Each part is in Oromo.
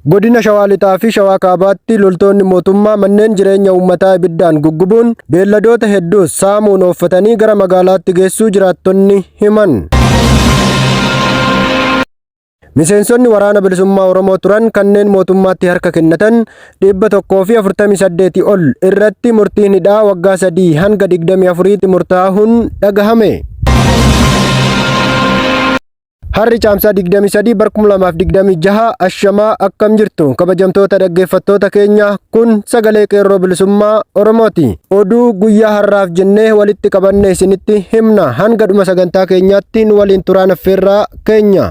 Godina Shawaa Lixaa fi Shawaa Kaabaatti loltoonni mootummaa manneen jireenya uummataa ibiddaan gubbuun beelladoota hedduus saamuun ooffatanii gara magaalaatti geessuu jiraattonni himan. Miseensonni waraana bilisummaa Oromoo turan kanneen mootummaatti harka kennatan 148 ol irratti murtiin hidhaa waggaa 3 hanga 24tti murtaa'uun dhagahame. Harri caamsaa 23 2026 ashamaa akkam jirtu kabajamtoota dhaggeeffattoota keenya kun sagalee qeerroo bilisummaa Oromooti. Oduu guyyaa har'aaf jennee walitti qabannee isinitti himna hanga dhuma sagantaa keenyaatti nu waliin turaan affeerraa keenya.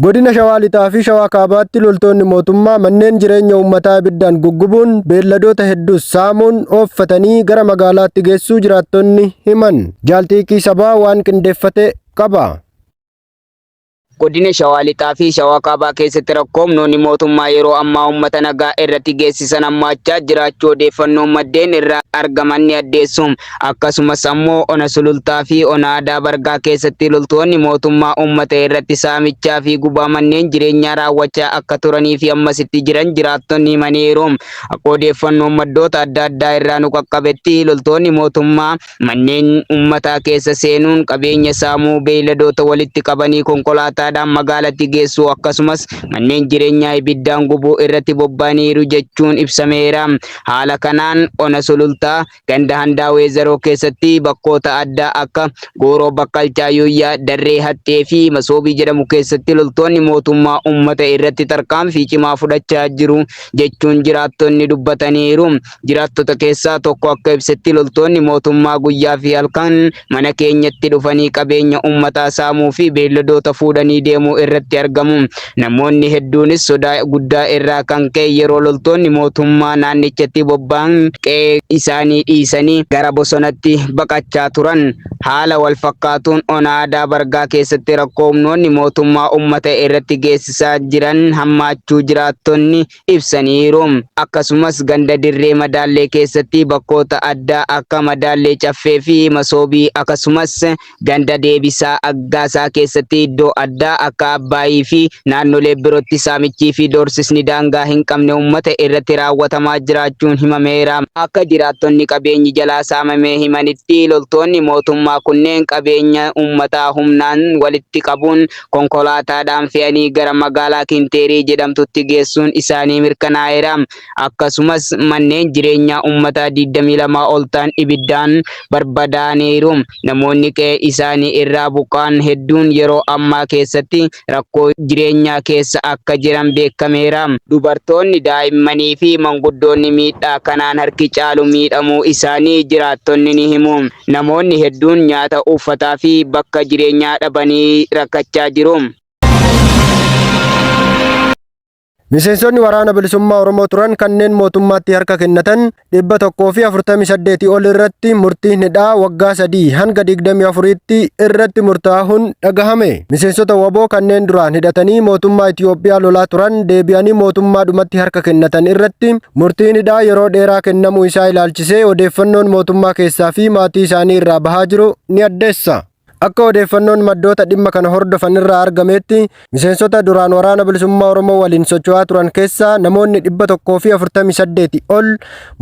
Godina Shawaa Lixaa fi Shawaa Kaabaatti loltoonni mootummaa manneen jireenya uummataa ibiddaan gubbuun beelladoota hedduus saamuun ooffatanii gara magaalaatti geessuu jiraattonni himan. Jaaltiikii sabaa waan qindeeffate qaba. Godina Shawaa Lixaa fi Shawaa Kaabaa keessatti rakkoomnoonni mootummaa yeroo ammaa uummata nagaa irratti geessisan hammaachaa jiraachuu odeeffannoo maddeen irraa argaman ni addeessu. Akkasumas ammoo ona sulultaa fi ona aadaa bargaa keessatti loltoonni mootummaa uummata irratti saamichaa fi gubaa manneen jireenyaa raawwachaa akka turanii fi ammasitti jiran jiraattonni himaniiru. Akka odeeffannoo maddoota adda addaa irraa nu qaqqabetti loltoonni mootummaa manneen uummataa keessa seenuun qabeenya saamuu, beeyladoota walitti qabanii konkolaataa magaalatti geessu akkasumas manneen jireenyaa ibiddaan gubuu irratti bobba'aniiru jechuun ibsameera. Haala kanaan ona sulultaa ganda handaawee zaroo keessatti bakkoota addaa akka gooroo bakkalchaa yuyyaa darree hattee fi masoobii jedhamu keessatti loltoonni mootummaa uummata irratti tarkaanfii cimaa fudhachaa jiru jechuun jiraattonni dubbataniiru. Jiraattota keessaa tokko akka ibsetti loltoonni mootummaa guyyaa fi halkan mana keenyatti dhufanii qabeenya uummataa saamuu fi beelladoota fuudhanii deemuu irratti argamu. Namoonni hedduunis sodaa guddaa irraa kan ka'e yeroo loltoonni mootummaa naannichatti bobba'an qe'ee isaanii dhiisanii gara bosonatti baqachaa turan. Haala wal fakkaatuun ona aadaa bargaa keessatti rakkoomnoonni mootummaa uummata irratti geessisaa jiran hammaachuu jiraattonni ibsaniiru. Akkasumas ganda dirree madaallee keessatti bakkoota addaa akka madaallee caffee fi masoobii akkasumas ganda deebisaa aggaasaa keessatti iddoo addaa akka abbaayii fi naannolee birootti saamichii fi doorsisni daangaa hin qabne uummata irratti raawwatamaa jiraachuun himameera. Akka jiraattonni qabeenyi jalaa saamamee himanitti loltoonni mootummaa kunneen qabeenya uummataa humnaan walitti qabuun konkolaataadhaan fe'anii gara magaalaa Kinteerii jedhamtutti geessuun isaanii mirkanaa'eera. Akkasumas manneen jireenyaa uummataa 22 ol ta'an ibiddaan barbadaa'aniiru. Namoonni qe'ee isaanii irraa buqqa'an hedduun yeroo ammaa keessatti rakkoo jireenyaa keessa akka jiran beekameera. Dubartoonni, daa'immanii fi manguddoonni miidhaa kanaan harki caalu miidhamuu isaanii jiraattonni ni himu. Namoonni hedduun nyaata, uffataa fi bakka jireenyaa dhabanii rakkachaa jiru. Miseensonni waraana bilisummaa Oromoo turan kanneen mootummaatti harka kennatan 148 ol irratti murtiin hidhaa waggaa 3 hanga 24tti irratti murtaa'uun dhagahame. Miseensota waboo kanneen duraan hidhatanii mootummaa Itiyoophiyaa lolaa turan deebi'anii mootummaadhumatti harka kennatan irratti murtiin hidhaa yeroo dheeraa kennamuu isaa ilaalchisee odeeffannoon mootummaa keessaa fi maatii isaanii irraa bahaa jiru ni addeessa. Akka odeeffannoon maddoota dhimma kana hordofan irraa argametti miseensota duraan waraana bilisummaa Oromoo waliin socho'aa turan keessaa namoonni 148 ol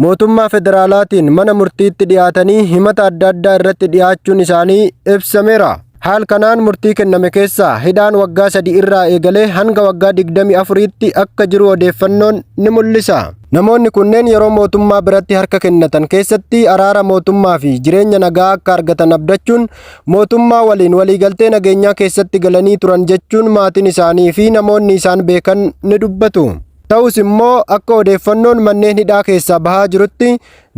mootummaa federaalaatiin mana murtiitti dhiyaatanii himata adda addaa irratti dhiyaachuun isaanii ibsameera. Haal kanaan murtii kenname keessaa hidhaan waggaa 3 irraa eegalee hanga waggaa 24tti akka jiru odeeffannoon ni mul'isa. Namoonni kunneen yeroo mootummaa biratti harka kennatan keessatti araara mootummaa fi jireenya nagaa akka argatan abdachuun mootummaa waliin waliigaltee nageenyaa keessatti galanii turan jechuun maatiin isaanii fi namoonni isaan beekan ni dubbatu. Ta'us immoo akka odeeffannoon manneen hidhaa keessaa bahaa jirutti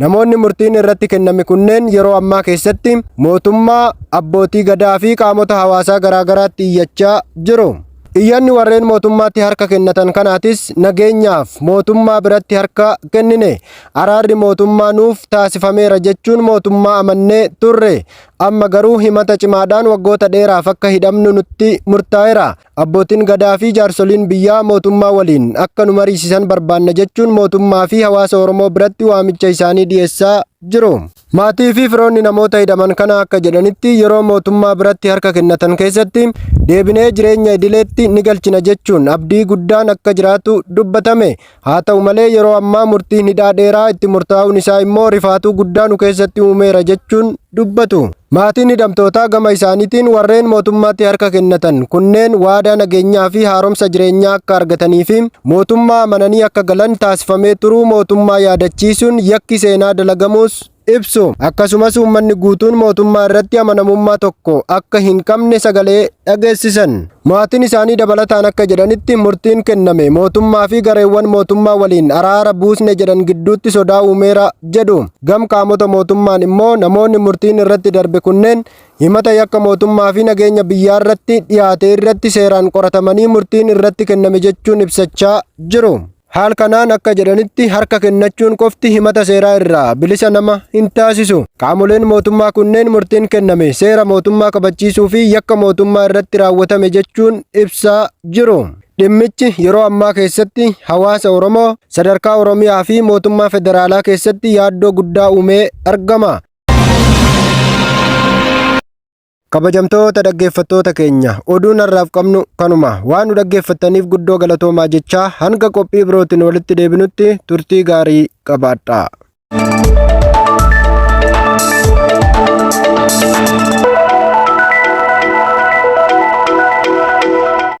namoonni murtiin irratti kenname kunneen yeroo ammaa keessatti mootummaa, abbootii gadaa fi qaamota hawaasaa garaagaraatti iyyachaa jiru. Iyyanni warreen mootummaatti harka kennatan kanaatis nageenyaaf mootummaa biratti harka kennine araarri mootummaa nuuf taasifameera jechuun mootummaa amannee turre amma garuu himata cimaadhaan waggoota dheeraaf akka hidhamnu nutti murtaa'eera. Abbootiin gadaa fi jaarsoliin biyyaa mootummaa waliin akka nu mariisisan barbaanna jechuun mootummaa fi hawaasa Oromoo biratti waamicha isaanii dhiyeessaa jiru. Maatii fi firoonni namoota hidhaman kana akka jedhanitti yeroo mootummaa biratti harka kennatan keessatti deebinee jireenya idileetti ni galchina jechuun abdii guddaan akka jiraatu dubbatame. Haa ta'u malee yeroo ammaa murtiin hidhaa dheeraa itti murtaa'uun isaa immoo rifaatuu guddaa nu keessatti uumeera jechuun dubbatu. Maatiin hidhamtootaa gama isaaniitiin warreen mootummaatti harka kennatan kunneen waadaa nageenyaa fi haaromsa jireenyaa akka argatanii fi mootummaa amananii akka galan taasifamee turuu mootummaa yaadachiisuun yakki seenaa dalagamuus ibsu. Akkasumas uummanni guutuun mootummaa irratti amanamummaa tokko akka hin qabne sagalee dhageessisan. Maatiin isaanii dabalataan akka jedhanitti murtiin kenname mootummaa fi gareewwan mootummaa waliin araara buusne jedhan gidduutti sodaa uumeera jedhu. Gam qaamota mootummaan immoo namoonni murtiin irratti darbe kunneen himata yakka mootummaa fi nageenya biyyaa irratti dhiyaate irratti seeraan qoratamanii murtiin irratti kenname jechuun ibsachaa jiru. Haal kanaan akka jedhanitti harka kennachuun qofti himata seeraa irraa bilisa nama hin taasisu. Qaamoleen mootummaa kunneen murtiin kenname seera mootummaa kabachiisuu fi yakka mootummaa irratti raawwatame jechuun ibsaa jiru. Dhimmichi yeroo ammaa keessatti hawaasa Oromoo sadarkaa Oromiyaa fi mootummaa federaalaa keessatti yaaddoo guddaa uumee argama. Kabajamtoota dhaggeeffattoota keenya oduun har'aaf qabnu kanuma. Waan nu dhaggeeffattaniif guddoo galatoomaa jechaa hanga qophii birootiin walitti deebinutti turtii gaarii qabaadhaa.